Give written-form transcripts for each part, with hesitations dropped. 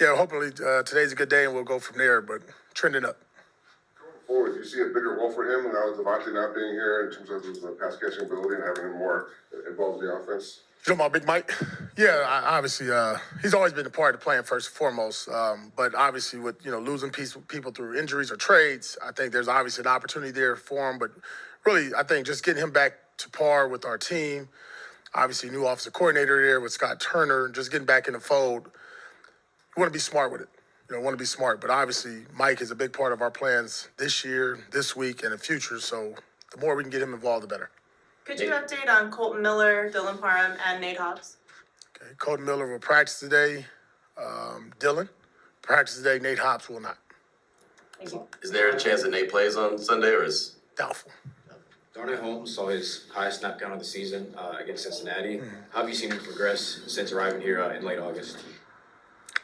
Yeah, hopefully today's a good day and we'll go from there, but trending up. Going forward, do you see a bigger role for him now with Devontae not being here in terms of his pass catching ability and having him more involved in the offense? You know about Big Mike? Yeah, obviously, he's always been a part of the plan first and foremost. But obviously, with losing people through injuries or trades, I think there's obviously an opportunity there for him. But really, I think just getting him back to par with our team, obviously, new offensive coordinator there with Scott Turner, just getting back in the fold. You want to be smart with it. Want to be smart. But obviously, Mike is a big part of our plans this year, this week, and the future. So the more we can get him involved, the better. Could you update on Colton Miller, Dylan Parham, and Nate Hobbs? Okay, Colton Miller will practice today. Dylan practice today. Nate Hobbs will not. Thank you. Is there a chance that Nate plays on Sunday, or is Doubtful. Darnay Holmes saw his highest snap count of the season against Cincinnati. How have you seen him progress since arriving here in late August?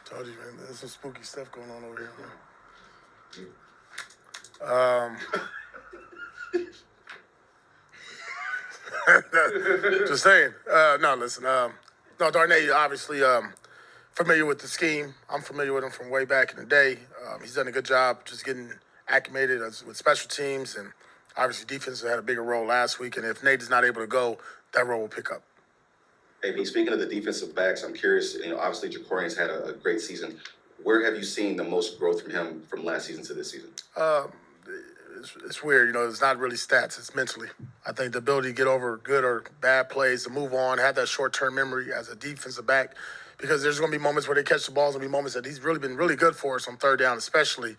Told you, man. There's some spooky stuff going on over here, man. Just saying. No, listen. No, Darnay, obviously familiar with the scheme. I'm familiar with him from way back in the day. He's done a good job just getting acclimated with special teams, and obviously defense had a bigger role last week. And if Nate is not able to go, that role will pick up. Hey, B, speaking of the defensive backs, I'm curious, obviously Jacorian's had a great season. Where have you seen the most growth from him from last season to this season? It's weird, it's not really stats, it's mentally. I think the ability to get over good or bad plays, to move on, have that short-term memory as a defensive back, because there's going to be moments where they catch the balls and be moments that he's really been really good for us on third down especially.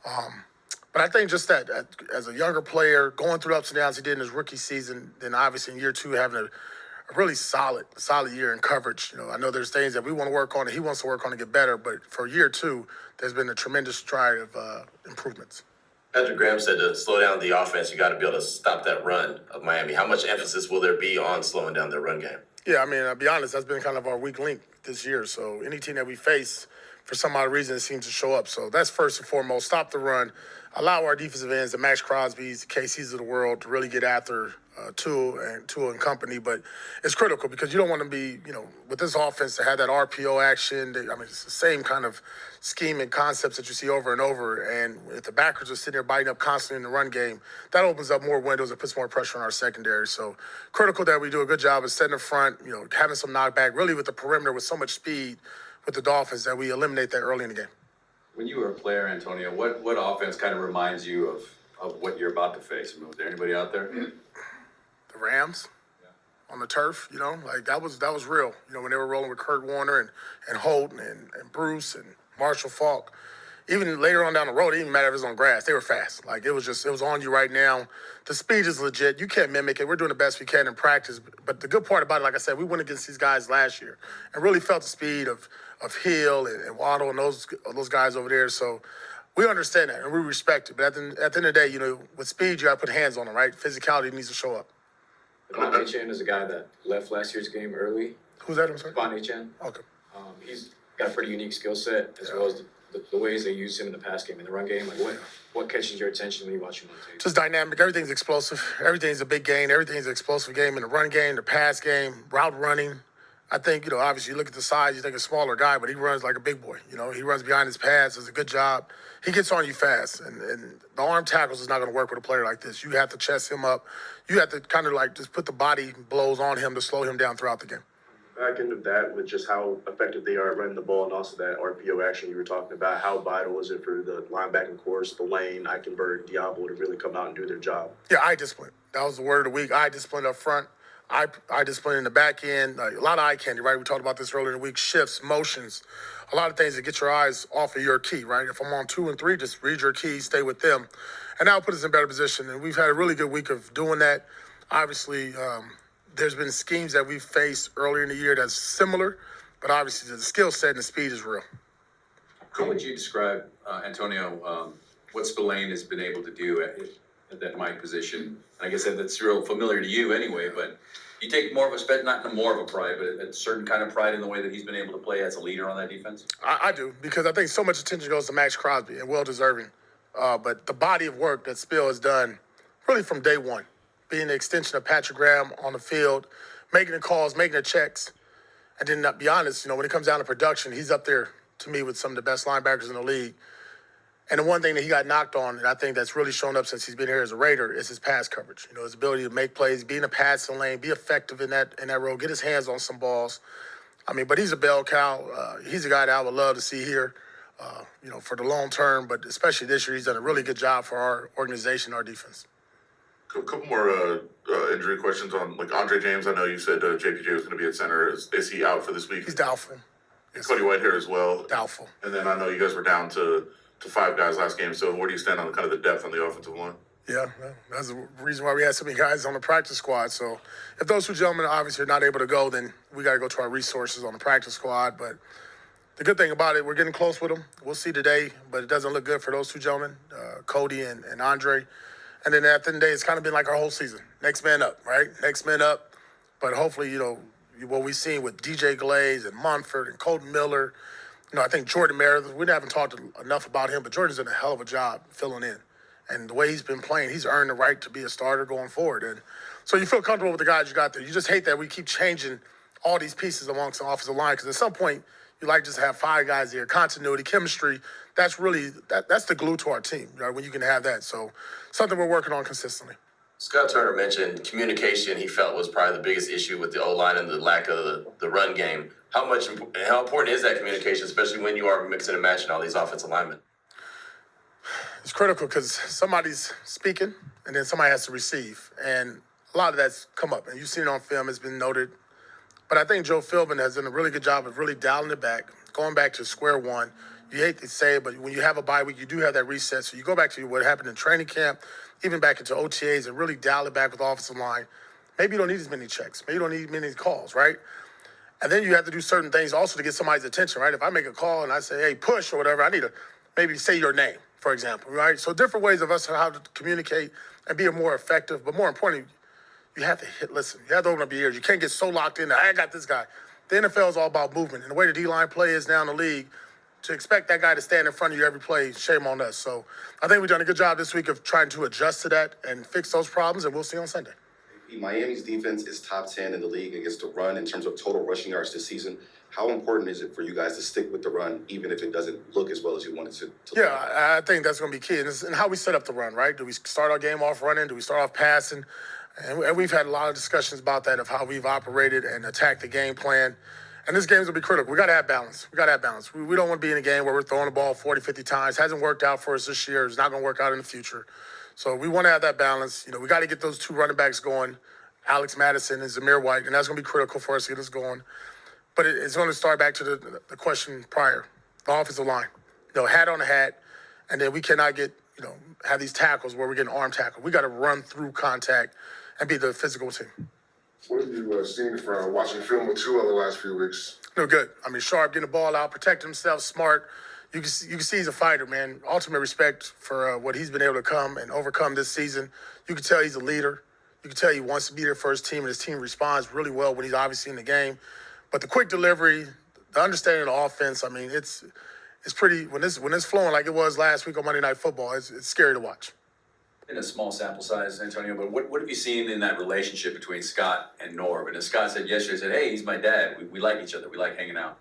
But I think just that as a younger player, going through the ups and downs he did in his rookie season, then obviously in year two having a really solid year in coverage. I know there's things that we want to work on and he wants to work on to get better, but for year two, there's been a tremendous stride of improvements. Patrick Graham said to slow down the offense, you got to be able to stop that run of Miami. How much emphasis will there be on slowing down their run game? Yeah, I mean, I'll be honest, that's been kind of our weak link this year. So any team that we face, for some odd reason, it seems to show up. So that's first and foremost, stop the run, allow our defensive ends, the Max Crosby's, KC's of the world, to really get after Tua and company. But it's critical because you don't want to be, with this offense to have that RPO action. It's the same kind of scheme and concepts that you see over and over. And if the backers are sitting there biting up constantly in the run game, that opens up more windows and puts more pressure on our secondary. So critical that we do a good job of setting the front, having some knockback, really with the perimeter with so much speed with the Dolphins that we eliminate that early in the game. When you were a player, Antonio, what offense kind of reminds you of what you're about to face? Was there anybody out there? The Rams on the turf, that was real. When they were rolling with Kurt Warner and Holton and Bruce and Marshall Faulk. Even later on down the road, it didn't matter if it was on grass. They were fast. It was on you right now. The speed is legit. You can't mimic it. We're doing the best we can in practice. But the good part about it, like I said, we went against these guys last year and really felt the speed of Hill and Waddle and those guys over there. So we understand that and we respect it. But at the end of the day, with speed, you got to put hands on them, right? Physicality needs to show up. Devontae Chen is a guy that left last year's game early. Who's that? I'm sorry? Devontae Chen. Okay. He's got a pretty unique skill set as well as the ways they use him in the pass game, in the run game. What catches your attention when you watch him on tape? Just dynamic. Everything's explosive. Everything's a big game. Everything's an explosive game in the run game, the pass game, route running. I think, obviously you look at the size, you think a smaller guy, but he runs like a big boy. He runs behind his pads, does a good job. He gets on you fast, and the arm tackles is not going to work with a player like this. You have to chest him up. You have to kind of just put the body blows on him to slow him down throughout the game. Back into that with just how effective they are at running the ball and also that RPO action you were talking about, how vital is it for the linebacking course, the lane, Eichenberg, Diablo to really come out and do their job? Yeah, eye discipline. That was the word of the week. Eye discipline up front. Eye discipline in the back end. A lot of eye candy, right? We talked about this earlier in the week. Shifts, motions, a lot of things that get your eyes off of your key, right? If I'm on 2 and 3, just read your key, stay with them. And that'll put us in better position. And we've had a really good week of doing that. Obviously, there's been schemes that we've faced earlier in the year that's similar, but obviously the skill set and the speed is real. How would you describe, Antonio, what Spillane has been able to do at that Mike position? I guess that's real familiar to you anyway, but you take more of a, not more of a pride, but a certain kind of pride in the way that he's been able to play as a leader on that defense? I do, because I think so much attention goes to Max Crosby, and well-deserving. But the body of work that Spill has done really from day one, being the extension of Patrick Graham on the field, making the calls, making the checks, and then, to be honest, when it comes down to production, he's up there to me, with some of the best linebackers in the league. And the one thing that he got knocked on, and I think that's really shown up since he's been here as a Raider, is his pass coverage. You know, his ability to make plays, be in the passing lane, be effective in that role, get his hands on some balls. I mean, but he's a bell cow. He's a guy that I would love to see here, you know, for the long term. But especially this year, he's done a really good job for our organization, our defense. A couple more injury questions on, like, Andre James. I know you said JPJ was going to be at center. Is he out for this week? He's doubtful. And Cody Whitehair as well. Doubtful. And then I know you guys were down to 5 guys last game. So where do you stand on kind of the depth on the offensive line? Yeah, that's the reason why we had so many guys on the practice squad. So if those two gentlemen obviously are not able to go, then we got to go to our resources on the practice squad. But the good thing about it, we're getting close with them. We'll see today, but it doesn't look good for those two gentlemen, Cody and Andre. And then at the end of the day, it's kind of been like our whole season. Next man up, right? Next man up. But hopefully, you know, what we've seen with DJ Glaze and Monfort and Colton Miller, you know, I think Jordan Meredith, we haven't talked enough about him, but Jordan's done a hell of a job filling in. And the way he's been playing, he's earned the right to be a starter going forward. And so you feel comfortable with the guys you got there. You just hate that we keep changing all these pieces amongst the offensive line, because at some point, you like just have 5 guys there. Continuity, chemistry, that's really, that's the glue to our team, right, when you can have that. So something we're working on consistently. Scott Turner mentioned communication. He felt was probably the biggest issue with the O-line and the lack of the run game. How important is that communication, especially when you are mixing and matching all these offensive linemen? It's critical because somebody's speaking and then somebody has to receive. And a lot of that's come up. And you've seen it on film. It's been noted. But I think Joe Philbin has done a really good job of really dialing it back, going back to square one. You hate to say it, but when you have a bye week, you do have that reset. So you go back to what happened in training camp, even back into OTAs, and really dial it back with the offensive line. Maybe you don't need as many checks. Maybe you don't need many calls, right? And then you have to do certain things also to get somebody's attention, right? If I make a call and I say, hey, push or whatever, I need to maybe say your name, for example, right? So different ways of us how to communicate and be more effective. But more importantly, you have to listen. You have to open up your ears. You can't get so locked in that I got this guy. The NFL is all about movement. And the way the D-line play is now in the league, to expect that guy to stand in front of you every play, shame on us. So I think we've done a good job this week of trying to adjust to that and fix those problems, and we'll see on Sunday. Miami's defense is top 10 in the league against the run in terms of total rushing yards this season. How important is it for you guys to stick with the run, even if it doesn't look as well as you want it to Yeah, I think that's going to be key. And how we set up the run, right? Do we start our game off running? Do we start off passing? And we've had a lot of discussions about that, of how we've operated and attacked the game plan. And this game's going to be critical. We got to have balance. We don't want to be in a game where we're throwing the ball 40, 50 times. Hasn't worked out for us this year. It's not going to work out in the future. So we want to have that balance. You know, we got to get those 2 running backs going, Alex Madison and Zamir White, and that's going to be critical for us to get us going. But it's going to start back to the question prior, the offensive line. You know, hat on the hat, and then we cannot get, you know, have these tackles where we're getting arm tackle. We got to run through contact and be the physical team. What have you seen from watching film with Tua the last few weeks? No, good. I mean, sharp, getting the ball out, protecting himself, smart. You can see he's a fighter, man. Ultimate respect for what he's been able to come and overcome this season. You can tell he's a leader. You can tell he wants to be there for his team, and his team responds really well when he's obviously in the game. But the quick delivery, the understanding of the offense, I mean, it's pretty, when it's flowing like it was last week on Monday Night Football, it's scary to watch. In a small sample size, Antonio, but what have you seen in that relationship between Scott and Norv? And as Scott said yesterday, he said, hey, he's my dad. We like each other. We like hanging out.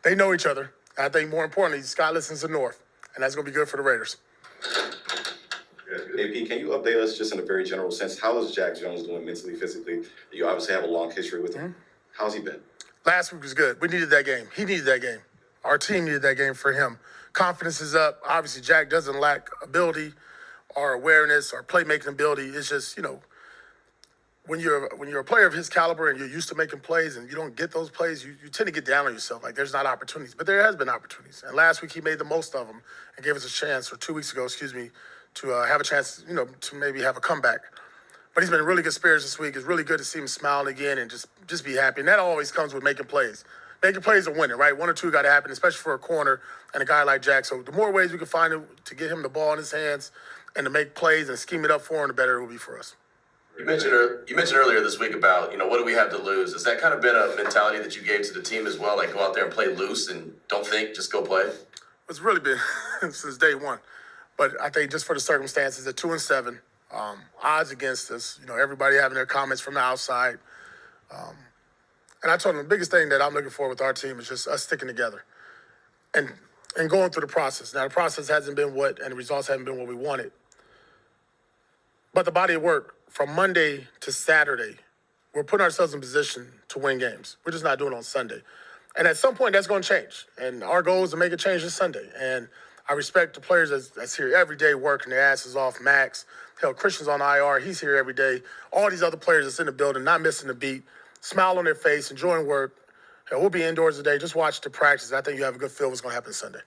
They know each other. I think more importantly, Scott listens to North, and that's going to be good for the Raiders. AP, can you update us just in a very general sense? How is Jack Jones doing mentally, physically? You obviously have a long history with him. Mm-hmm. How's he been? Last week was good. We needed that game. He needed that game. Our team needed that game for him. Confidence is up. Obviously, Jack doesn't lack ability or awareness or playmaking ability. It's just, you know, when you're a player of his caliber and you're used to making plays and you don't get those plays, you tend to get down on yourself. Like, there's not opportunities. But there has been opportunities. And last week he made the most of them and gave us a chance, or 2 weeks ago, to have a chance, you know, to maybe have a comeback. But he's been in really good spirits this week. It's really good to see him smiling again and just be happy. And that always comes with making plays. Making plays are winning, right? 1 or 2 got to happen, especially for a corner and a guy like Jack. So the more ways we can find to get him the ball in his hands and to make plays and scheme it up for him, the better it will be for us. You mentioned earlier this week about, you know, what do we have to lose? Has that kind of been a mentality that you gave to the team as well? Like, go out there and play loose and don't think, just go play? It's really been since day one. But I think just for the circumstances, at 2-7, odds against us, you know, everybody having their comments from the outside. And I told them the biggest thing that I'm looking for with our team is just us sticking together. and going through the process. Now the process hasn't been and the results haven't been what we wanted. But the body of work from Monday to Saturday, we're putting ourselves in position to win games. We're just not doing it on Sunday. And at some point, that's going to change. And our goal is to make a change this Sunday. And I respect the players that's here every day working their asses off. Max, hell, Christian's on IR. He's here every day. All these other players that's in the building, not missing a beat, smile on their face, enjoying work. Hell, we'll be indoors today. Just watch the practice. I think you have a good feel what's going to happen Sunday.